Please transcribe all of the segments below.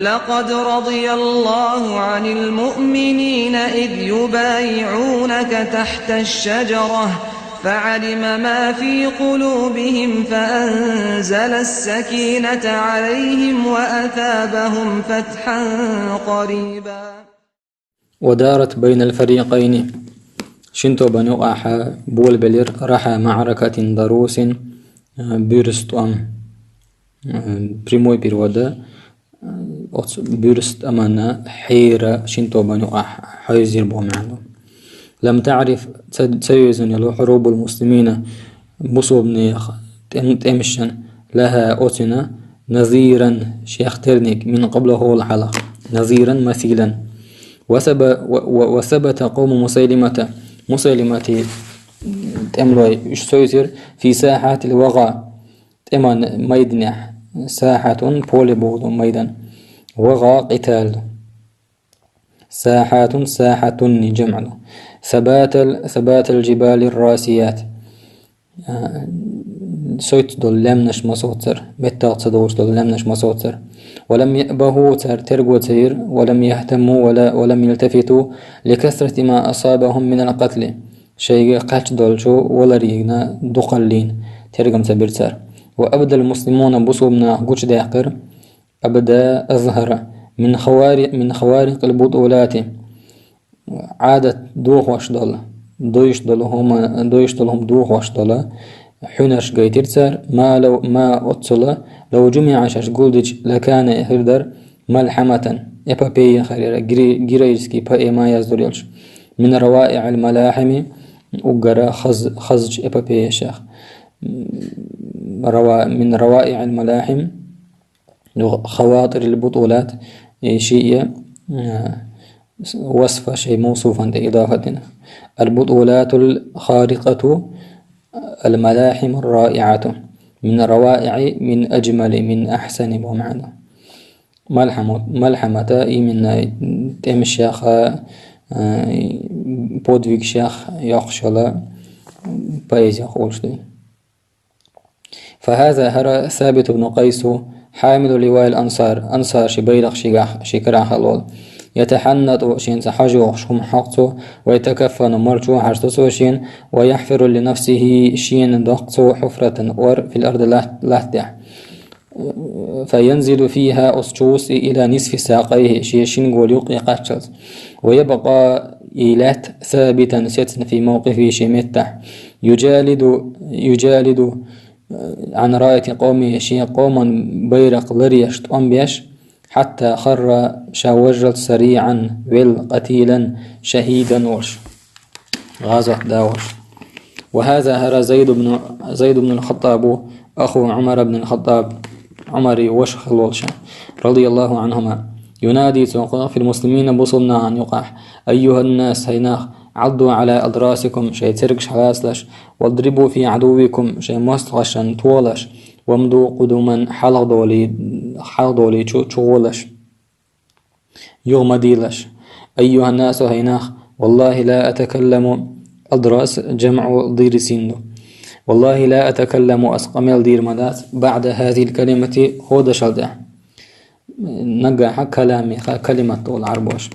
لقد رضي الله عن المؤمنين إذ يبايعونك تحت الشجرة فعلم ما في قلوبهم فأنزل السكينة عليهم وأثابهم فتحا قريبا. ودارت بين الفريقين شنتو بنو أحا بول بلير رحى معركة ضروس بيرست بريموي بيرودا بيرست أمانا حيرة شنتو بنو أحا حيزير بو معلوم. لم تعرف تسيزن يلو حروب المسلمين بصوبني تمشن لها أوتنا نظيرا شيخ ترنيك من قبله الحلق نظيرا مثيلا. وثبت قوم مسيلمة تأملوا يشتويتر في ساحات الوغى تأمن ميدنح ساحة بولي بوضو ميدان وغى قتال ساحة جمع ثبات الجبال الراسيات سويت دول لمنش مصوتر متى تصدوش دول لمنش مصوتر ولم يأبهوا ترقوا تير ولم يهتموا ولم يلتفتوا لكثرة ما أصابهم من القتل شيء قاتش دولشو ولا ريقنا دقلين ترقم تبرتر. وأبدى المسلمون بصوبنا قوش داقر أبدا أظهر من خوارق البطولات عادت دوخ واشدل دويش دلهم دوخ واشدل حنش قيترتر ما أتصل لو جمع شاش قولدج لكان هردر ملحمة إبابية خريرة جريسكي با ما يزدريلش من روائع الملاحم أقرأ خزج إبابية شاخ من روائع الملاحم خواطر البطولات شيء وصف شيء موصوفا لإضافة البطولات الخارقة الملاحم الرائعة من روائع من أجمل من أحسن بمعنى ملحمة من تم الشيخ بودفيك شيخ يخشلا بايز يخولشتين. فهذا هرى ثابت بن قيس حامل لواء أنصار شبيرق شكرا خلول يتحنط شين سحجو شهم حقته ويتكفن مرجو حرسته شين ويحفر لنفسه شين دقته حفرة ور في الأرض لحده فينزل فيها أسجوس إلى نصف ساقيه شين قوليق يقاتل ويبقى إيلات ثابتا ستن في موقفه شمتح يجالد عن راية قومه شي قوما بيرق لريشت أنبيش حتى خر شاوجل سريعا قتيلا شهيدا ورش غازة داورش. وهذا هرى زيد بن الخطاب أخو عمر بن الخطاب عمري وشخ الولشة رضي الله عنهما ينادي في المسلمين بصلنا عن يقح أيها الناس هيناخ عضوا على أضراسكم شيء تركش حلاسلش واضربوا في عدوكم شيء مستغشن طولش وامضوا قدوما حلضولي تشغولش يغمديلش. أيها الناس هيناخ والله لا أتكلم أضراس جمع ضير سيندو والله لا أتكلم أسقمل دير مدات بعد هذه الكلمة هود شلده نقع كلامي كلمة العربوش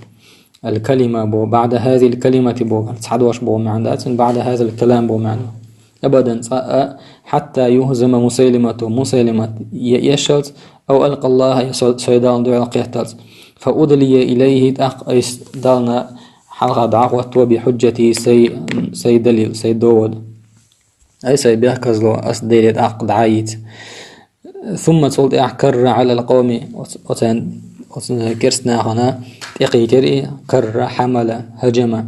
الكلمة بو بعد هذه الكلمة بو تصحدوش بو معندات بعد هذا الكلام بو معنى أبدا حتى يهزم مسيلمة يشلت أو ألقى الله سيدان دعا قيتلت فأدلي إليه تأق دالنا حلقة دعوة وبحجتي سي دليل سي داود أي سي بيحكز له أصديرت أق دعايت ثم تصلت أحكر على القوم كرسنا هنا تقيتري كر حمل هجم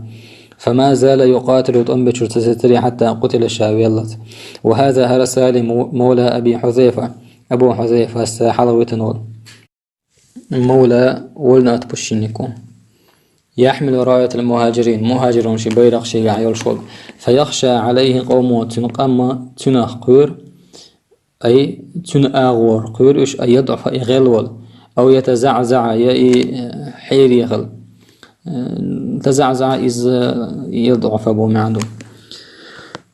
فما زال يقاتل تنبشر تستري حتى قتل الشاويلت. وهذا هر سالم مولى أبي حذيفة أبو حذيفة الساحلوي تنول مولى ولنا تبشينيكم يحمل راية المهاجرين مهاجرون شبيرق شيع يلشول فيخشى عليه قوم تنقم تنخقر أي تنأغور قيرش أي يضعف يغلول أو يتزعزع حير يغل تزعزع إذ يضعف أبو معدوم.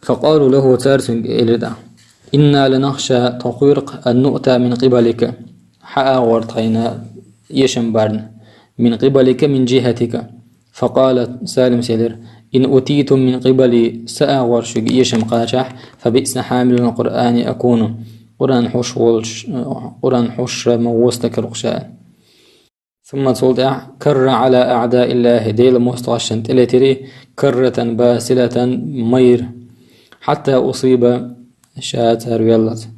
فقالوا له تارس إلدا إنا لنخشى تقيرق أن نؤتى من قبلك حقا ورطينا يشم بارن من قبلك من جهتك. فقال سالم سيلر إن أتيتم من قبلي سأغورش يشم قاشح فبئس حامل القرآن أكون قرآن حش موستك رقشاء. ثم تولد كر على أعداء الله ديل مستغشن تلتري كرة باسلة مير حتى أصيب شاتر يلت.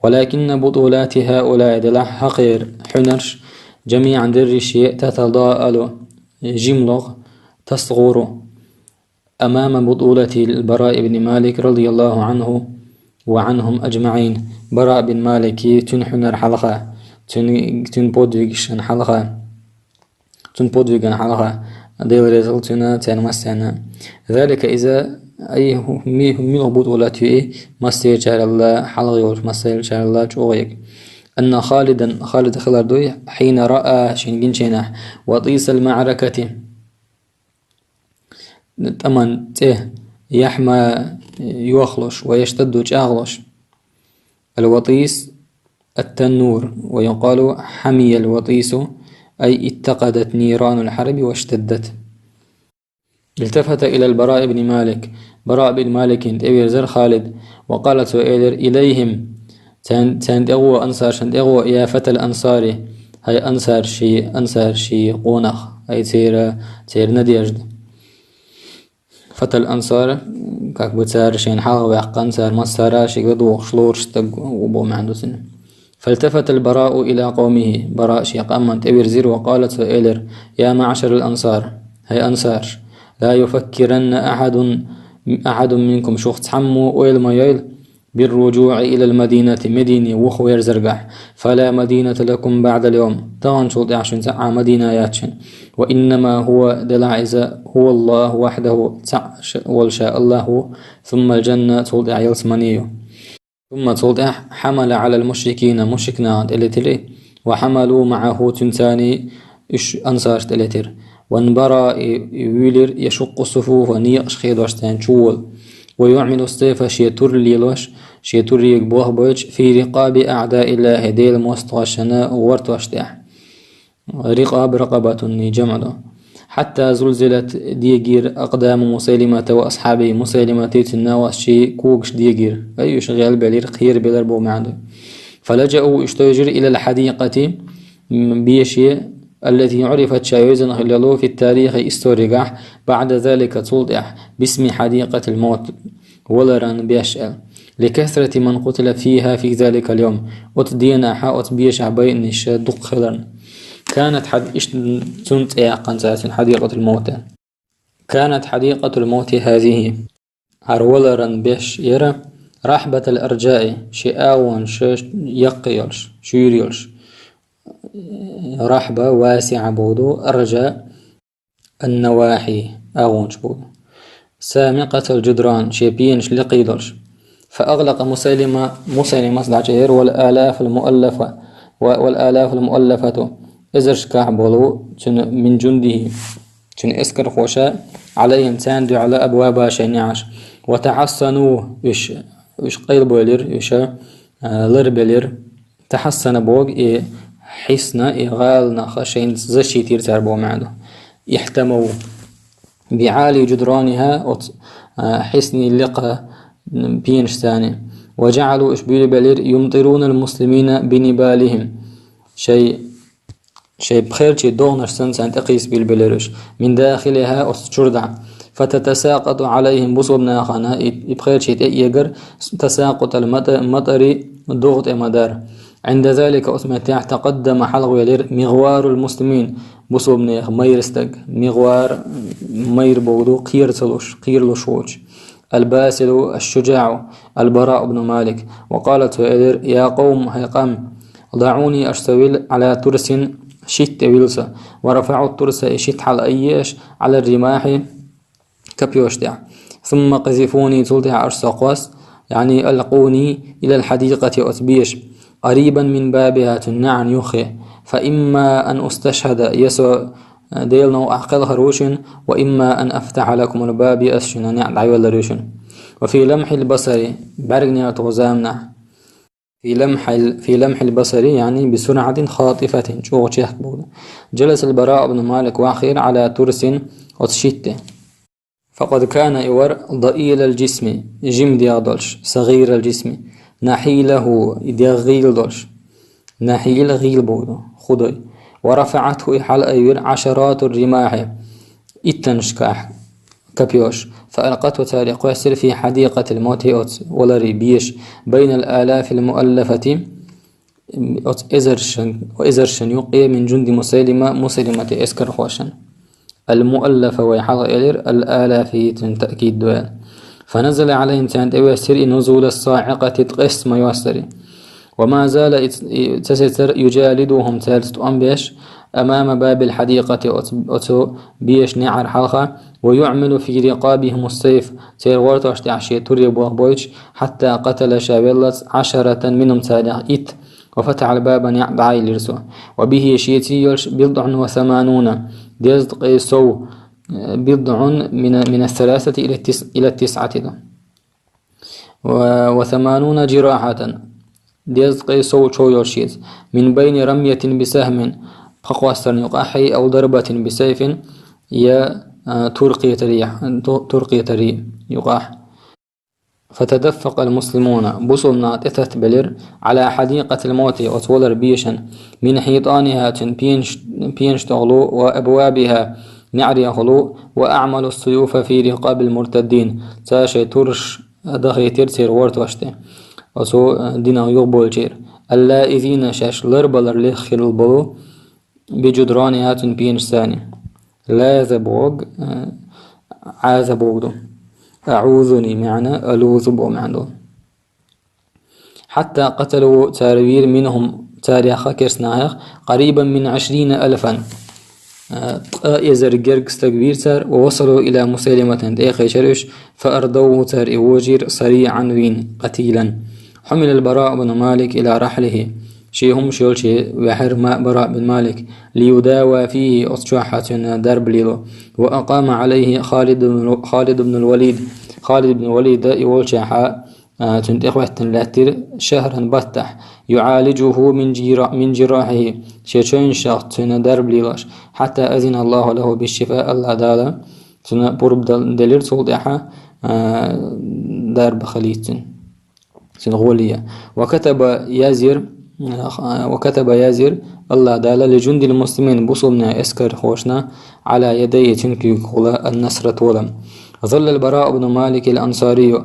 ولكن بطولات هؤلاء دلح حقير حنرش جميعا درشي تتضاءل جملغ تصغر أمام بطولة البراء بن مالك رضي الله عنه وعنهم أجمعين. براء بن مالك تنحنر حلقة تنبودوغشن حلقة تنبودوغن حلقة ديل ريزلتنا تنمسنا ذلك إذا أي من بطولته مستير شار الله حلقة يولش مستير شار الله جوغيك أن خالد خلاردوي حين رأى شنجين شنح وطيس المعركة تمن ته يحمى يخلش ويشتد جاغلش. الوطيس التنور ويقال حمي الوطيس أي اتقدت نيران الحرب واشتدت. التفت إلى البراء بن مالك. براء بن مالك انتبه زر خالد وقالت سؤالر إليهم تندغو أنصار شندغو يا فتى الأنصاري هاي أنصار شي قونخ أي تير نديجد فتى الأنصار كاك بتسار شين حاغ ويحق أنصار مصارا شيقدو شلور شتق وبو معندو سن. فالتفت البراء إلى قومه. براء شيق أمن تبير زير وقالت سؤالر يا معشر الأنصار هاي أنصار لا يفكرن أحد منكم شخص حمو ويل ما يل بالرجوع إلى المدينة مدينة وخوير زرقح فلا مدينة لكم بعد اليوم طبعا شوط عشان ساعة مدينة ياتشن وإنما هو دلعز هو الله وحده والشاء الله ثم الجنة تولد يلسمانيو. ثم تولد حمل على المشركين مشركنا اللي تلي وحملوا معه تنساني أنصار تلتر وانبرا يولر يشق الصفوف ونيقش خيد واشتان شول ويعمل السيف شيتور ليلوش شيتور يكبوه بوش في رقاب أعداء الله ديل مستغشنا ورتوشتاح. رقاب رقبة جمعه حتى زلزلت ديجير أقدام مسيلمة وأصحابه. مسيلمة تناوس شي كوكش ديجير أي شغال بلير خير بلربو معده. فلجأوا اشتجر إلى الحديقة بيشي التي عرفت شايوزن خلالو في التاريخ استوريقح بعد ذلك تلطح باسم حديقة الموت ولران بيشأل لكثرة من قتل فيها في ذلك اليوم وتدينا حاوت بيشع بين الشادق خلرن. كانت حديقة الموت. كانت حديقة الموت هذه هرولرن بيش يرى رحبة الأرجاء شئاون يقيلش شيريلش رحبة واسعة بودو أرجاء النواحي أغونش بودو سامقة الجدران شيبينش لقيدلش. فأغلق مسيلمة صدعجير والآلاف المؤلفة إزرش كعبولو من جنده تن اسكر خوشا عليهم تاندو على أبوابها شنيعش وتحصنوا وش قيل بولير وشا لربلير تحصن بوغ حسنا غالنا خشين زشي تير تربو معدو يحتموا بعالي جدرانها حسن اللقاء بينش ثاني. وجعلوا إشبيل بلير يمطرون المسلمين بنبالهم شيء بخير شيء دونش سنسان تقيس بالبليرش من داخلها أسجردع فتتساقط عليهم بصبنا خانا بخير شيء يقر تساقط المطر ضغط مدار. عند ذلك أسمتاح تقدم حلق يلير مغوار المسلمين بصبنا مير استق مغوار مير بودو قير لشوش الباسل الشجاع البراء بن مالك. وقالت يلير يا قوم هيقام ضعوني أشتويل على ترس شت ويلسا ورفعوا الترس شت حل أيش على الرماح كبيوشتع ثم قذفوني تلتع أرساقوس يعني ألقوني إلى الحديقة أتبيش قريبا من بابها تنعن يخي فإما أن أستشهد يسوع ديلنا وأحقل خروشن وإما أن أفتح لكم الباب أسشن نعد عيوال روشن. وفي لمح البصر برقني وتغزامنا في لمح البصر يعني بسرعة خاطفة شو تشيخ بوده. جلس البراء بن مالك واخير على ترس وتشيته، فقد كان يور ضئيل الجسم جم ديادولش صغير الجسم نحيله ديغيل دولش نحيل غيل بوده خدي، ورفعته إحال أيور عشرات الرماح إتنشكاح كبيوش، فألقته تاريخ يسر في حديقة الموت ولا ريبيش بين الآلاف المؤلفة وإزرشن يقي من جند مسلمة إسكر خوشن المؤلفة ويحض إلير الآلاف تأكيد دوال، فنزل عليهم تانت يسر نزول الصاعقة تقس ما يوسري، وما زال تستر يجالدهم ثالث أنبيش أمام باب الحديقة أتو بيش نعر حلقة، ويعمل في رقابهم السيف تيرورت واشتعشي تريب وغبويش حتى قتل شابلت 10 منهم تالي إت، وفتح الباب دعاي لرسو، وبه شيتيولش 80 ديزد قيسو بضع من 3 إلى 9 و80 جراحة ديز قيسو تشويوشيز من بين رمية بسهم قواستر يقاحي أو ضربة بسيف يا ترقية ريح يقاح. فتدفق المسلمون بصلنا تثبلر على حديقة الموت وطولر بيشن من حيطانها بينش تغلو وأبوابها نعري غلو، وأعمل السيوف في رقاب المرتدين تاشي ترش دخي ترسير ورت وشته وسو دينا يقبل جير اللائذين شاش لربلر لخير البلو بجدرانها بينش ثاني لا ذبوغ عاذبوغ أعوذني معنى ألوذ بو معنى، حتى قتلوا تاروير منهم تاريخ كرسنايخ قريبا من 20,000 إزر جرقس تكبير تار، ووصلوا إلى مسيلمة ديخي شرش فأردوه تار إوجير صريعا وين قتيلا. حمل البراء بن مالك إلى رحله شيهم شولشي بحر ماء براء بن مالك ليداوى فيه أصشاحة درب ليلو، وأقام عليه خالد بن الوليد يولشاحة تنت إخوة لاتر شهرا بطح يعالجه من جراحه شيشين شخص درب ليلاش حتى أذن الله له بالشفاء الله دالا برب دليل صوتها درب خليج سنغولية. وكتب يازر الله دالا لجند المسلمين بصلنا اسكر خوشنا على يديه تنكي النصر طولا. ظل البراء بن مالك الأنصاري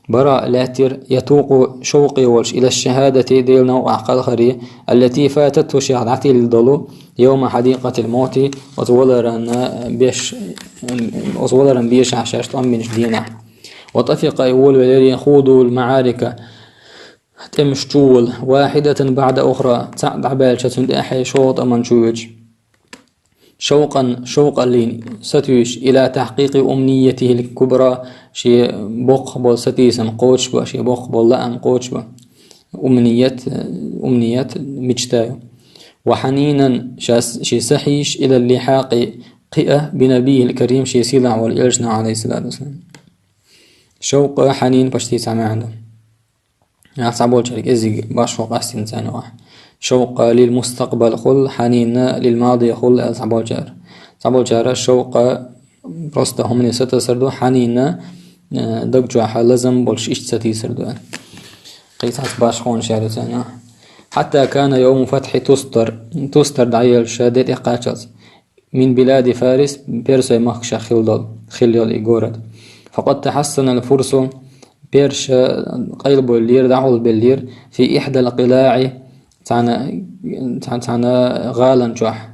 براء لاتر يتوق شوقي والش إلى الشهادة ديل نوع قلخري التي فاتته شهادتي للضلو يوم حديقة الموت وطولرا بيش عشاشت من جدينا، وطفق يقول ولي يخوضوا المعارك تمشتول واحدة بعد أخرى تعد عبال شتند أحي شوط أمن شوج شوقا لين ستوش إلى تحقيق أمنيته الكبرى شي بقبل ستيسن قوش با شي بقبل لأم قوش با أمنية مجتايو، وحنينا شي سحيش إلى اللحاق قئة بنبيه الكريم شي سيلع والإرشنا عليه الصلاة والسلام. شوق حنين باشتي سامع عندهم صعبول شريك إزي باش فوق أحسن ثاني واحد. شوق للمستقبل خل حنين للماضي خل صعبول شار الشوق برستهم من ستسردو حنين دقجوا حلزم بولش إيش ستي سردو قيسات باش خون شار ثاني. حتى كان يوم فتح تستر دعيل شادت إقاچز من بلاد فارس بيرسو مخشى خليل إيغورد، فقد تحسن الفرس بيرش قيلب اللير دعول باللير في إحدى القلاع تانا غالا جح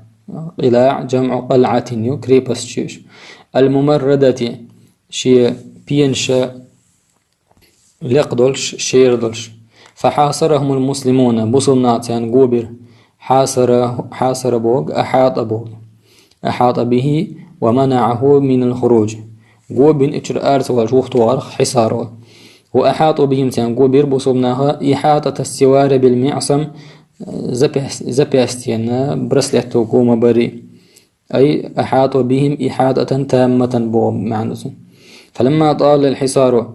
قلاع جمع قلعة يكريبس شيش الممردة شي بينش لقدلش شيردلش، فحاصرهم المسلمون بصناتان قوبر حاصر بوغ أحاط به ومنعه من الخروج قوبن اتشر آرس والجوخت وغرق حصاره، وأحاطوا بهم تنقو بيربصوا بناها إحاطة السوار بالمعصم زبيستينا برسلت قوم بري أي أحاطوا بهم إحاطة تامة بوم معنوس. فلما طال الحصار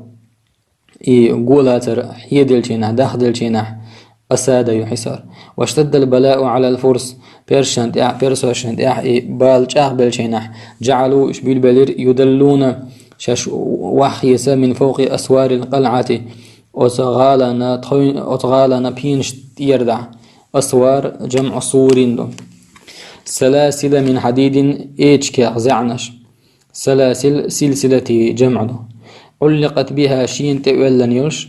يقول تر حيدل جناح داخل الجناح أساد يحسار. واشتد البلاء على الفرس بيرسوشنت بالجاخ بالشينح جعلوا إشبيل بلير يدلون شاش وحيسة من فوق أسوار القلعة أتغالنا بينش يردع. أسوار جمع صور. سلاسل من حديد إيجكا زعنش. سلاسل سلسلة جمع علقت بها شين تولنيوش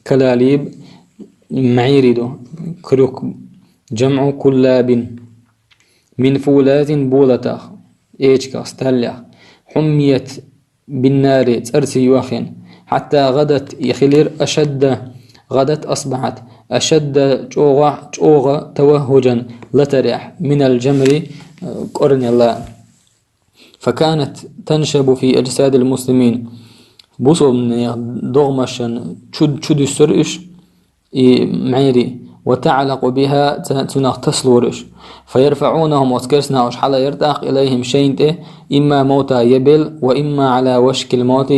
كلاليب معيرد كروك جمع كلاب من فولاذ بولتاخ إيجكا استهلع حميت بالنار ترسي يوخين حتى غدت يخلير غدت أصبحت أشد جوغة توهجا لتريح من الجمر قرن الله. فكانت تنشب في أجساد المسلمين بوصو من ضغمشا شد السرئش معيري وتعلق بها تنغتسلورش فيرفعونهم وتكرسنا وشحلا يرتاق إليهم شينته إما موتا يبل وإما على وشك الموت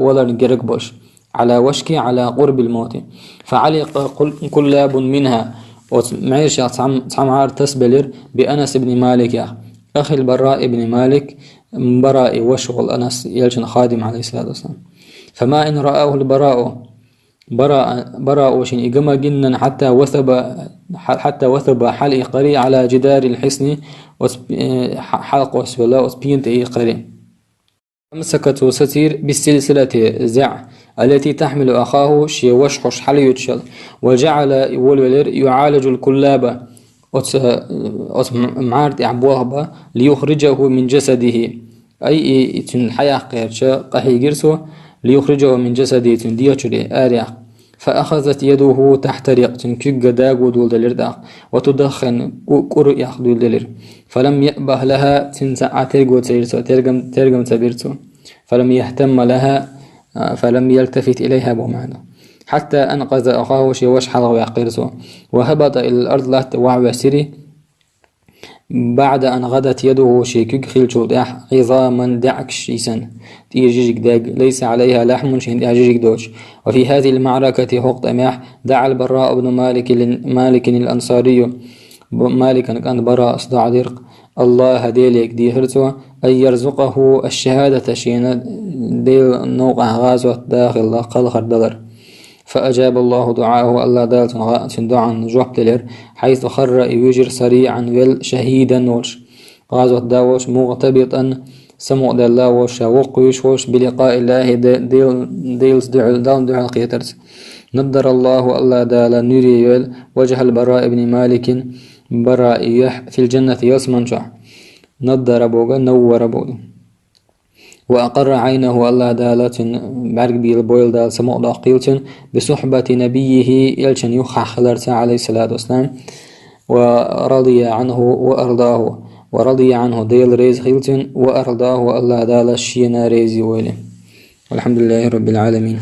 ولا نجرقبش على وشك على قرب الموت. فعلق كلاب منها ومعيش تعمار تسبلر بأنس بن مالك أخي البراء بن مالك براء وشغل أنس يلجن خادم عليه الصلاة والسلام. فما إن رآه البراء براء وشين إجمع جنا حتى وثب حلق قري على جدار الحصن حلق وسولا وسبينت قري. أمسكته ستير بالسلسلة زع التي تحمل أخاه شي وشحش حل يتشل وجعل يولولر يعالج الكلابة معارت عبوهبة ليخرجه من جسده أي الحياة قيرشة قحي جرسو ليخرجه من جسده ديوتشري آريا. فأخذت يده تحترق كيك داغو دول دلر وتدخن قرء ياخدول دلر فلم يأبه لها تنسع ترجم تبيرتو فلم يهتم لها فلم يلتفت إليها بمعنى حتى أنقذ أخاه شي وشحل ويقرسو وهبط إلى الأرض لا توعب سري بعد أن غدت يده شيكك خلشو عظاما دعك شيسا تيجيك داق ليس عليها لحم شين يجيك دوش. وفي هذه المعركة حقت أماح دعا البراء بن مالك الأنصاري مالكا كان براء أصدع درق الله هديلك دي هرتو أن يرزقه الشهادة شين ديل نوقع غازوة داخل قلخر دلر. فأجاب الله دعاه الله دالت دعا جوحت لر حيث خر يجر سريعا شهيدا نوش غازوة داوش مغتبطا سمع دالله وشوق يشوش بلقاء الله ديلز دعا القيترس. نضر الله دال نوري وجه البراء بن مالك براء في الجنة يسمن شح نضر بوغا نور بوغا. وأقر عينه الله دالت بعرق بيل بويل دال سمع داقيلتن بصحبة نبيه يلشن يخح خلرت عليه الصلاة والسلام ورضي عنه ديل ريز خيلتن وأرضاه الله دال الشينا ريزي ويلي. والحمد لله رب العالمين.